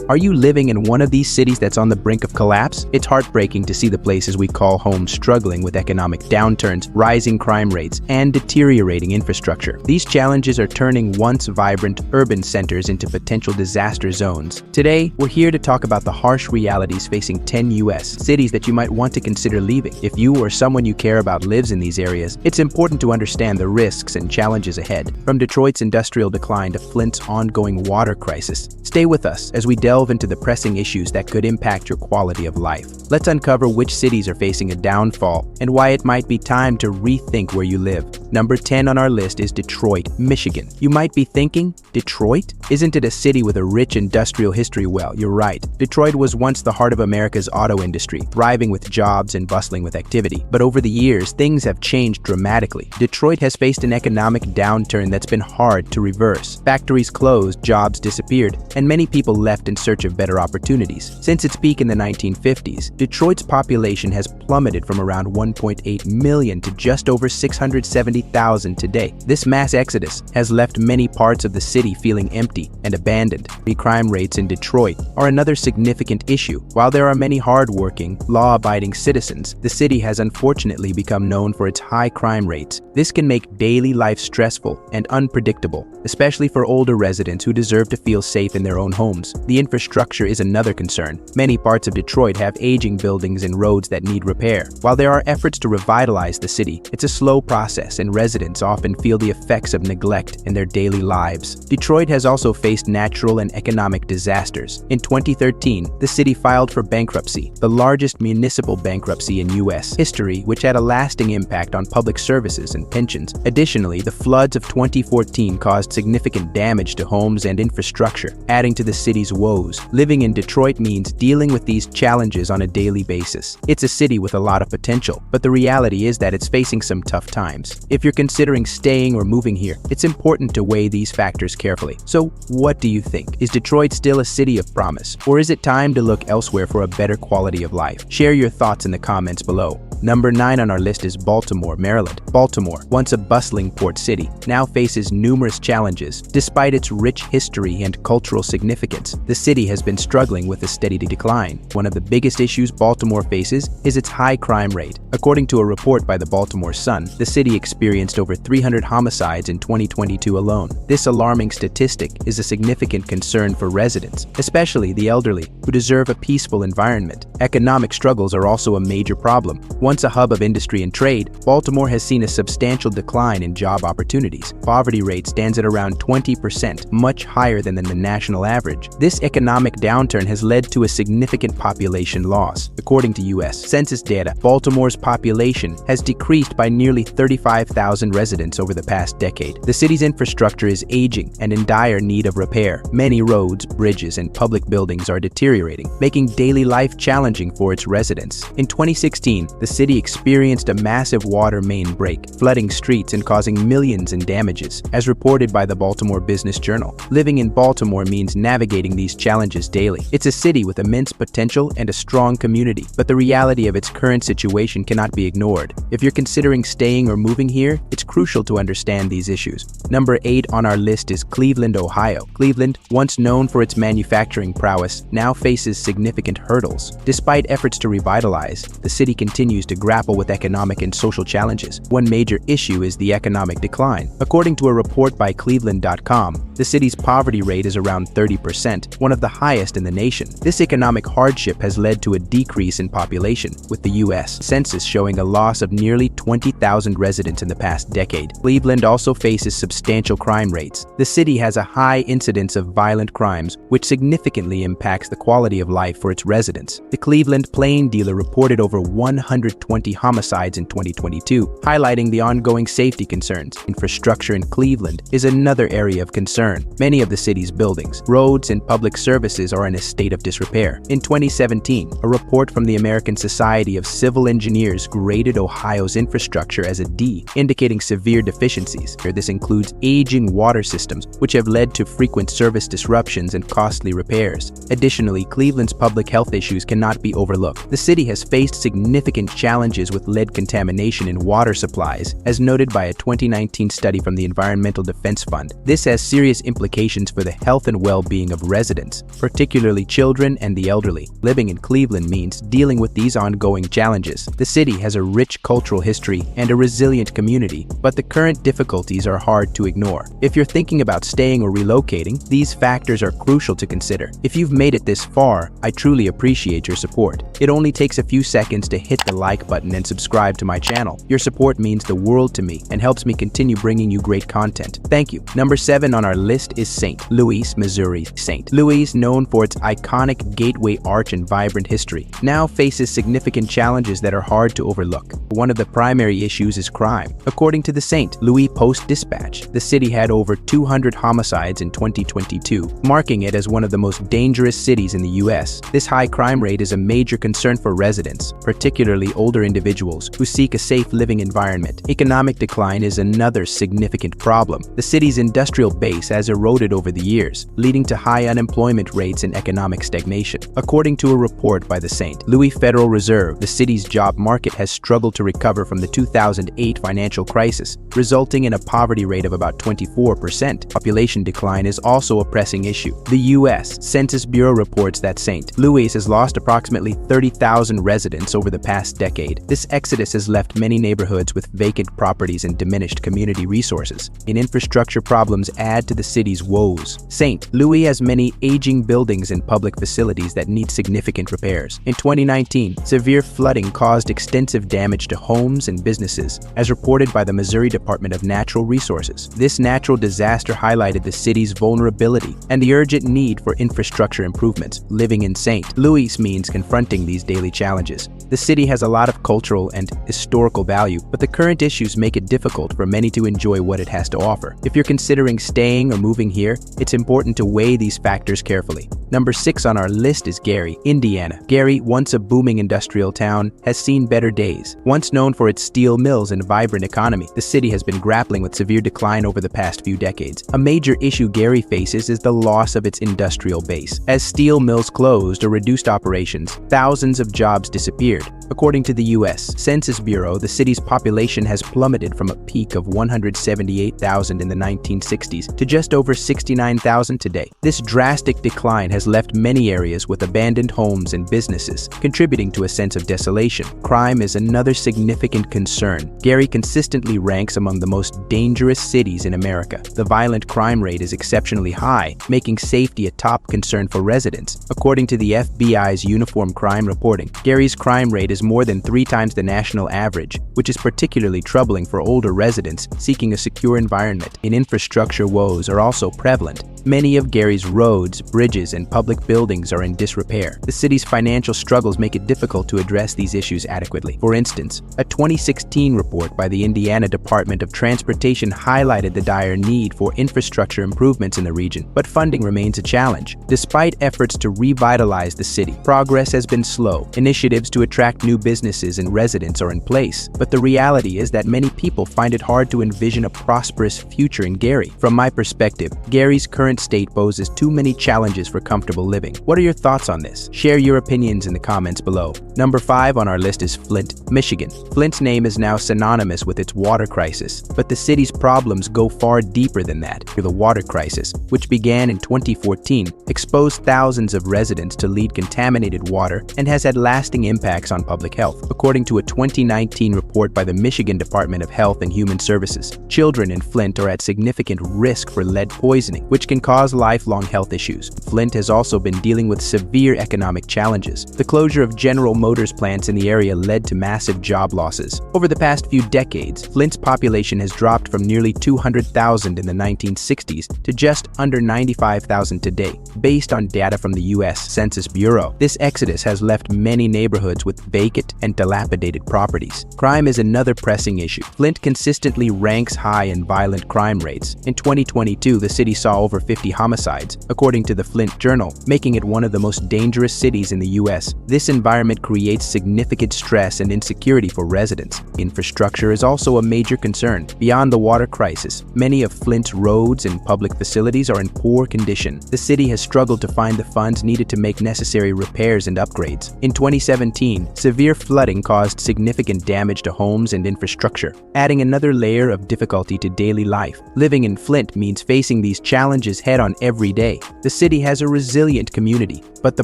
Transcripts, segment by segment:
Are you living in one of these cities that's on the brink of collapse? It's heartbreaking to see the places we call home struggling with economic downturns, rising crime rates, and deteriorating infrastructure. These challenges are turning once vibrant urban centers into potential disaster zones. Today, we're here to talk about the harsh realities facing 10 U.S. cities that you might want to consider leaving. If you or someone you care about lives in these areas, it's important to understand the risks and challenges ahead. From Detroit's industrial decline to Flint's ongoing water crisis, stay with us as we delve into the pressing issues that could impact your quality of life. Let's uncover which cities are facing a downfall and why it might be time to rethink where you live. Number 10 on our list is Detroit, Michigan. You might be thinking, Detroit? Isn't it a city with a rich industrial history? Well, you're right. Detroit was once the heart of America's auto industry, thriving with jobs and bustling with activity. But over the years, things have changed dramatically. Detroit has faced an economic downturn that's been hard to reverse. Factories closed, jobs disappeared, and many people left in search of better opportunities. Since its peak in the 1950s, Detroit's population has plummeted from around 1.8 million to just over 670,000 today. This mass exodus has left many parts of the city feeling empty and abandoned. The crime rates in Detroit are another significant issue. While there are many hard-working, law-abiding citizens, the city has unfortunately become known for its high crime rates. This can make daily life stressful and unpredictable, especially for older residents who deserve to feel safe in their own homes. The infrastructure is another concern. Many parts of Detroit have aging buildings and roads that need repair. While there are efforts to revitalize the city, it's a slow process and residents often feel the effects of neglect in their daily lives. Detroit has also faced natural and economic disasters. In 2013, the city filed for bankruptcy, the largest municipal bankruptcy in U.S. history, which had a lasting impact on public services and pensions. Additionally, the floods of 2014 caused significant damage to homes and infrastructure, adding to the city's woes. Living in Detroit means dealing with these challenges on a daily basis. It's a city with a lot of potential, but the reality is that it's facing some tough times. If you're considering staying or moving here, it's important to weigh these factors carefully. So, what do you think? Is Detroit still a city of promise, or is it time to look elsewhere for a better quality of life? Share your thoughts in the comments below. Number 9 on our list is Baltimore, Maryland. Baltimore, once a bustling port city, now faces numerous challenges. Despite its rich history and cultural significance, the city has been struggling with a steady decline. One of the biggest issues Baltimore faces is its high crime rate. According to a report by the Baltimore Sun, the city experienced over 300 homicides in 2022 alone. This alarming statistic is a significant concern for residents, especially the elderly, who deserve a peaceful environment. Economic struggles are also a major problem. Once a hub of industry and trade, Baltimore has seen a substantial decline in job opportunities. Poverty rate stands at around 20%, much higher than the national average. This economic downturn has led to a significant population loss. According to U.S. Census data, Baltimore's population has decreased by nearly 35,000 residents over the past decade. The city's infrastructure is aging and in dire need of repair. Many roads, bridges, and public buildings are deteriorating, making daily life challenging for its residents. In 2016, the city experienced a massive water main break, flooding streets and causing millions in damages, as reported by the Baltimore Business Journal. Living in Baltimore means navigating these challenges daily. It's a city with immense potential and a strong community, but the reality of its current situation cannot be ignored. If you're considering staying or moving here, it's crucial to understand these issues. Number 8 on our list is Cleveland, Ohio. Cleveland, once known for its manufacturing prowess, now faces significant hurdles. Despite efforts to revitalize, the city continues to grapple with economic and social challenges. One major issue is the economic decline. According to a report by Cleveland.com, the city's poverty rate is around 30%, one of the highest in the nation. This economic hardship has led to a decrease in population, with the U.S. Census showing a loss of nearly 20,000 residents in the past decade. Cleveland also faces substantial crime rates. The city has a high incidence of violent crimes, which significantly impacts the quality of life for its residents. The Cleveland Plain Dealer reported over 120 homicides in 2022, highlighting the ongoing safety concerns. Infrastructure in Cleveland is another area of concern. Many of the city's buildings, roads, and public services are in a state of disrepair. In 2017, a report from the American Society of Civil Engineers graded Ohio's infrastructure as a D, indicating severe deficiencies. This includes aging water systems, which have led to frequent service disruptions and costly repairs. Additionally, Cleveland's public health issues cannot be overlooked. The city has faced significant challenges challenges with lead contamination in water supplies, as noted by a 2019 study from the Environmental Defense Fund. This has serious implications for the health and well-being of residents, particularly children and the elderly. Living in Cleveland means dealing with these ongoing challenges. The city has a rich cultural history and a resilient community, but the current difficulties are hard to ignore. If you're thinking about staying or relocating, these factors are crucial to consider. If you've made it this far, I truly appreciate your support. It only takes a few seconds to hit the like button and subscribe to my channel. Your support means the world to me and helps me continue bringing you great content. Thank you. Number 7 on our list is St. Louis, Missouri. St. Louis, known for its iconic Gateway Arch and vibrant history, now faces significant challenges that are hard to overlook. One of the primary issues is crime. According to the St. Louis Post-Dispatch, the city had over 200 homicides in 2022, marking it as one of the most dangerous cities in the U.S. This high crime rate is a major concern for residents, particularly older individuals who seek a safe living environment. Economic decline is another significant problem. The city's industrial base has eroded over the years, leading to high unemployment rates and economic stagnation. According to a report by the St. Louis Federal Reserve, the city's job market has struggled to recover from the 2008 financial crisis, resulting in a poverty rate of about 24%. Population decline is also a pressing issue. The U.S. Census Bureau reports that St. Louis has lost approximately 30,000 residents over the past decade. This exodus has left many neighborhoods with vacant properties and diminished community resources. Infrastructure problems add to the city's woes. St. Louis has many aging buildings and public facilities that need significant repairs. In 2019, severe flooding caused extensive damage to homes and businesses, as reported by the Missouri Department of Natural Resources. This natural disaster highlighted the city's vulnerability and the urgent need for infrastructure improvements. Living in St. Louis means confronting these daily challenges. The city has a lot of cultural and historical value, but the current issues make it difficult for many to enjoy what it has to offer. If you're considering staying or moving here, it's important to weigh these factors carefully. Number 6 on our list is Gary, Indiana. Gary, once a booming industrial town, has seen better days. Once known for its steel mills and vibrant economy, the city has been grappling with severe decline over the past few decades. A major issue Gary faces is the loss of its industrial base. As steel mills closed or reduced operations, thousands of jobs disappeared. According to the U.S. Census Bureau, the city's population has plummeted from a peak of 178,000 in the 1960s to just over 69,000 today. This drastic decline has left many areas with abandoned homes and businesses, contributing to a sense of desolation. Crime is another significant concern. Gary consistently ranks among the most dangerous cities in America. The violent crime rate is exceptionally high, making safety a top concern for residents. According to the FBI's Uniform Crime Reporting, Gary's crime rate is more than 3 times the national average, which is particularly troubling for older residents seeking a secure environment. Infrastructure woes are also prevalent. Many of Gary's roads, bridges, and public buildings are in disrepair. The city's financial struggles make it difficult to address these issues adequately. For instance, a 2016 report by the Indiana Department of Transportation highlighted the dire need for infrastructure improvements in the region, but funding remains a challenge. Despite efforts to revitalize the city, progress has been slow. Initiatives to attract new businesses and residents are in place, but the reality is that many people find it hard to envision a prosperous future in Gary. From my perspective, Gary's current state poses too many challenges for comfortable living. What are your thoughts on this? Share your opinions in the comments below. Number 5 on our list is Flint, Michigan. Flint's name is now synonymous with its water crisis, but the city's problems go far deeper than that. The water crisis, which began in 2014, exposed thousands of residents to lead contaminated water and has had lasting impacts on public health. According to a 2019 report by the Michigan Department of Health and Human Services, children in Flint are at significant risk for lead poisoning, which can cause lifelong health issues. Flint has also been dealing with severe economic challenges. The closure of General Motors plants in the area led to massive job losses. Over the past few decades, Flint's population has dropped from nearly 200,000 in the 1960s to just under 95,000 today, based on data from the U.S. Census Bureau. This exodus has left many neighborhoods with vacant and dilapidated properties. Crime is another pressing issue. Flint consistently ranks high in violent crime rates. In 2022, the city saw over 50 homicides, according to the Flint Journal, making it one of the most dangerous cities in the U.S. This environment creates significant stress and insecurity for residents. Infrastructure is also a major concern. Beyond the water crisis, many of Flint's roads and public facilities are in poor condition. The city has has struggled to find the funds needed to make necessary repairs and upgrades. In 2017, severe flooding caused significant damage to homes and infrastructure, adding another layer of difficulty to daily life. Living in Flint means facing these challenges head-on every day. The city has a resilient community, but the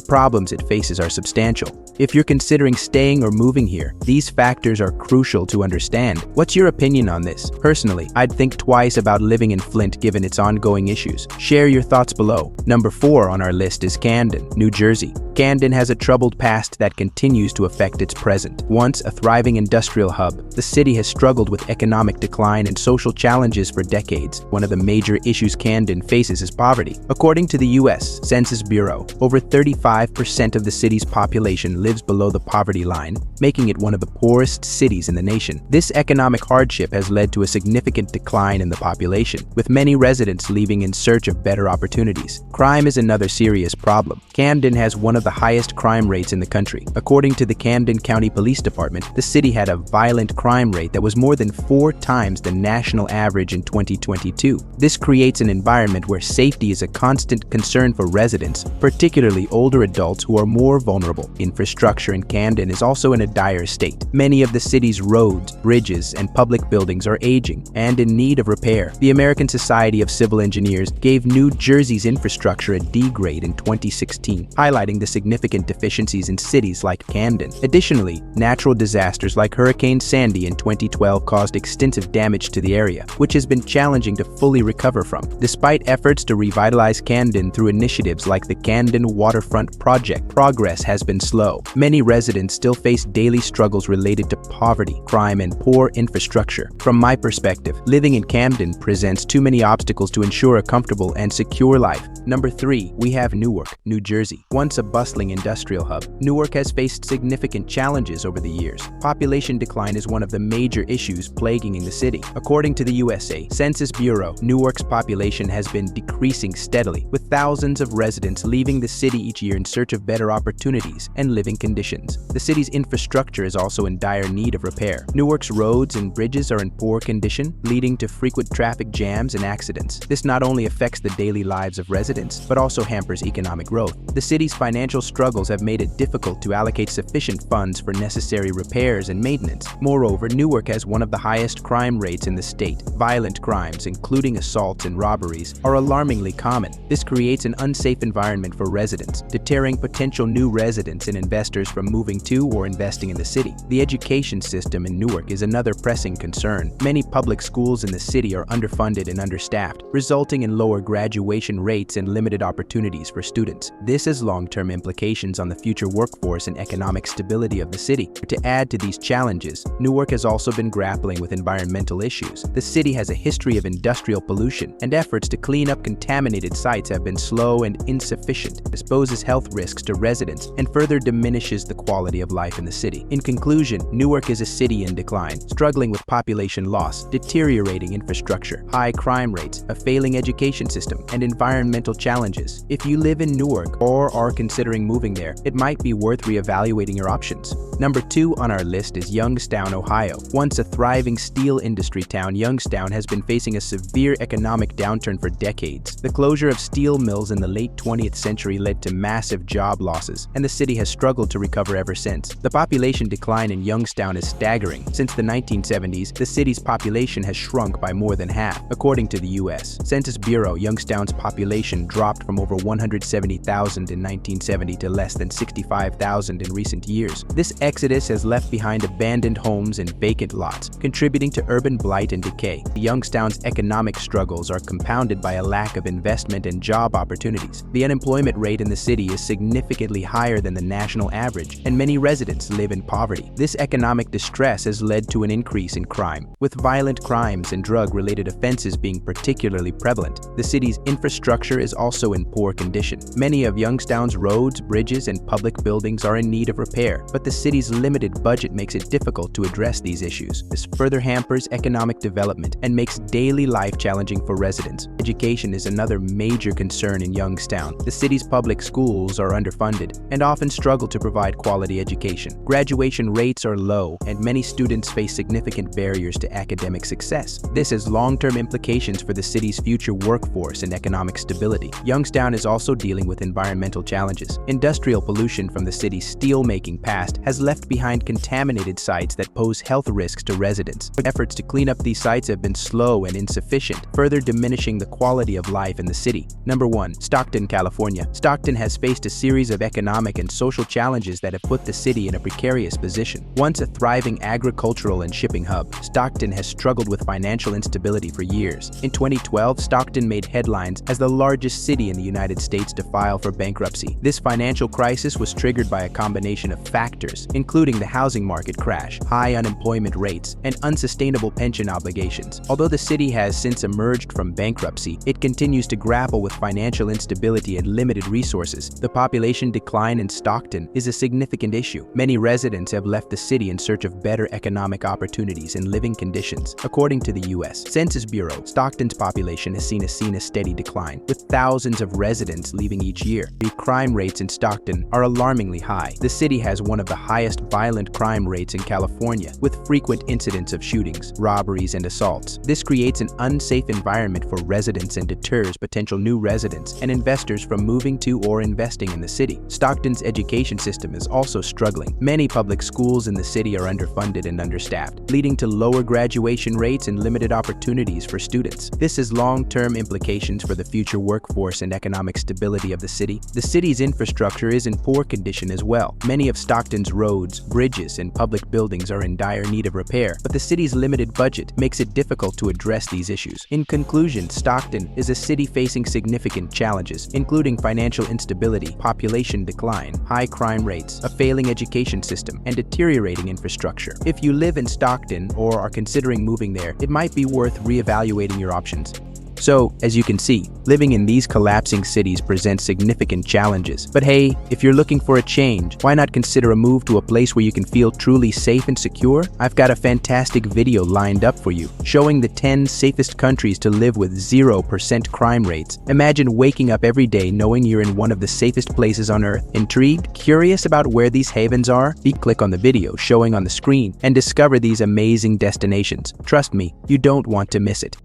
problems it faces are substantial. If you're considering staying or moving here, these factors are crucial to understand. What's your opinion on this? Personally, I'd think twice about living in Flint given its ongoing issues. Share your thoughts below. Number 4 on our list is Camden, New Jersey. Camden has a troubled past that continues to affect its present. Once a thriving industrial hub, the city has struggled with economic decline and social challenges for decades. One of the major issues Camden faces is poverty. According to the U.S. Census Bureau, over 35% of the city's population lives below the poverty line, making it one of the poorest cities in the nation. This economic hardship has led to a significant decline in the population, with many residents leaving in search of better opportunities. Crime is another serious problem. Camden has one of the highest crime rates in the country. According to the Camden County Police Department, the city had a violent crime rate that was more than 4 times the national average in 2022. This creates an environment where safety is a constant concern for residents, particularly older adults who are more vulnerable. Infrastructure in Camden is also in a dire state. Many of the city's roads, bridges, and public buildings are aging and in need of repair. The American Society of Civil Engineers gave New Jersey's infrastructure a D grade in 2016, highlighting the significant deficiencies in cities like Camden. Additionally, natural disasters like Hurricane Sandy in 2012 caused extensive damage to the area, which has been challenging to fully recover from. Despite efforts to revitalize Camden through initiatives like the Camden Waterfront Project, progress has been slow. Many residents still face daily struggles related to poverty, crime, and poor infrastructure. From my perspective, living in Camden presents too many obstacles to ensure a comfortable and secure life. Number 3, we have Newark, New Jersey. Once a bustling industrial hub, Newark has faced significant challenges over the years. Population decline is one of the major issues plaguing the city. According to the USA Census Bureau, Newark's population has been decreasing steadily, with thousands of residents leaving the city each year in search of better opportunities and living conditions. The city's infrastructure is also in dire need of repair. Newark's roads and bridges are in poor condition, leading to frequent traffic jams and accidents. This not only affects the daily lives of residents, but also hampers economic growth. The city's financial struggles have made it difficult to allocate sufficient funds for necessary repairs and maintenance. Moreover, Newark has one of the highest crime rates in the state. Violent crimes, including assaults and robberies, are alarmingly common. This creates an unsafe environment for residents, deterring potential new residents and investors from moving to or investing in the city. The education system in Newark is another pressing concern. Many public schools in the city are underfunded and understaffed, resulting in lower graduation rates and limited opportunities for students. This has long-term implications on the future workforce and economic stability of the city. To add to these challenges, Newark has also been grappling with environmental issues. The city has a history of industrial pollution, and efforts to clean up contaminated sites have been slow and insufficient. This poses health risks to residents and further diminishes the quality of life in the city. In conclusion, Newark is a city in decline, struggling with population loss, deteriorating infrastructure, high crime rates, a failing education system, and environmental challenges. If you live in Newark or are considering moving there, it might be worth reevaluating your options. Number 2 on our list is Youngstown, Ohio. Once a thriving steel industry town, Youngstown has been facing a severe economic downturn for decades. The closure of steel mills in the late 20th century led to massive job losses, and the city has struggled to recover ever since. The population decline in Youngstown is staggering. Since the 1970s, the city's population has shrunk by more than half. According to the U.S. Census Bureau, Youngstown's population dropped from over 170,000 in 1970 to less than 65,000 in recent years. This exodus has left behind abandoned homes and vacant lots, contributing to urban blight and decay. Youngstown's economic struggles are compounded by a lack of investment and job opportunities. The unemployment rate in the city is significantly higher than the national average, and many residents live in poverty. This economic distress has led to an increase in crime, with violent crimes and drug-related offenses being particularly prevalent. The city's infrastructure is also in poor condition. Many of Youngstown's roads roads, bridges, and public buildings are in need of repair, but the city's limited budget makes it difficult to address these issues. This further hampers economic development and makes daily life challenging for residents. Education is another major concern in Youngstown. The city's public schools are underfunded and often struggle to provide quality education. Graduation rates are low, and many students face significant barriers to academic success. This has long-term implications for the city's future workforce and economic stability. Youngstown is also dealing with environmental challenges. Industrial pollution from the city's steel-making past has left behind contaminated sites that pose health risks to residents. Efforts to clean up these sites have been slow and insufficient, further diminishing the quality of life in the city. Number 1. Stockton, California. Stockton has faced a series of economic and social challenges that have put the city in a precarious position. Once a thriving agricultural and shipping hub, Stockton has struggled with financial instability for years. In 2012, Stockton made headlines as the largest city in the United States to file for bankruptcy. This financial crisis was triggered by a combination of factors, including the housing market crash, high unemployment rates, and unsustainable pension obligations. Although the city has since emerged from bankruptcy, it continues to grapple with financial instability and limited resources. The population decline in Stockton is a significant issue. Many residents have left the city in search of better economic opportunities and living conditions. According to the U.S. Census Bureau, Stockton's population has seen a steady decline, with thousands of residents leaving each year. The crime rates in Stockton are alarmingly high. The city has one of the highest violent crime rates in California, with frequent incidents of shootings, robberies, and assaults. This creates an unsafe environment for residents and deters potential new residents and investors from moving to or investing in the city. Stockton's education system is also struggling. Many public schools in the city are underfunded and understaffed, leading to lower graduation rates and limited opportunities for students. This has long-term implications for the future workforce and economic stability of the city. The city's infrastructure is in poor condition as well. Many of Stockton's roads, bridges, and public buildings are in dire need of repair, but the city's limited budget makes it difficult to address these issues. In conclusion, Stockton is a city facing significant challenges, including financial instability, population decline, high crime rates, a failing education system, and deteriorating infrastructure. If you live in Stockton or are considering moving there, it might be worth reevaluating your options. So, as you can see, living in these collapsing cities presents significant challenges. But hey, if you're looking for a change, why not consider a move to a place where you can feel truly safe and secure? I've got a fantastic video lined up for you, showing the 10 safest countries to live with 0% crime rates. Imagine waking up every day knowing you're in one of the safest places on Earth. Intrigued? Curious about where these havens are? Click on the video showing on the screen and discover these amazing destinations. Trust me, you don't want to miss it.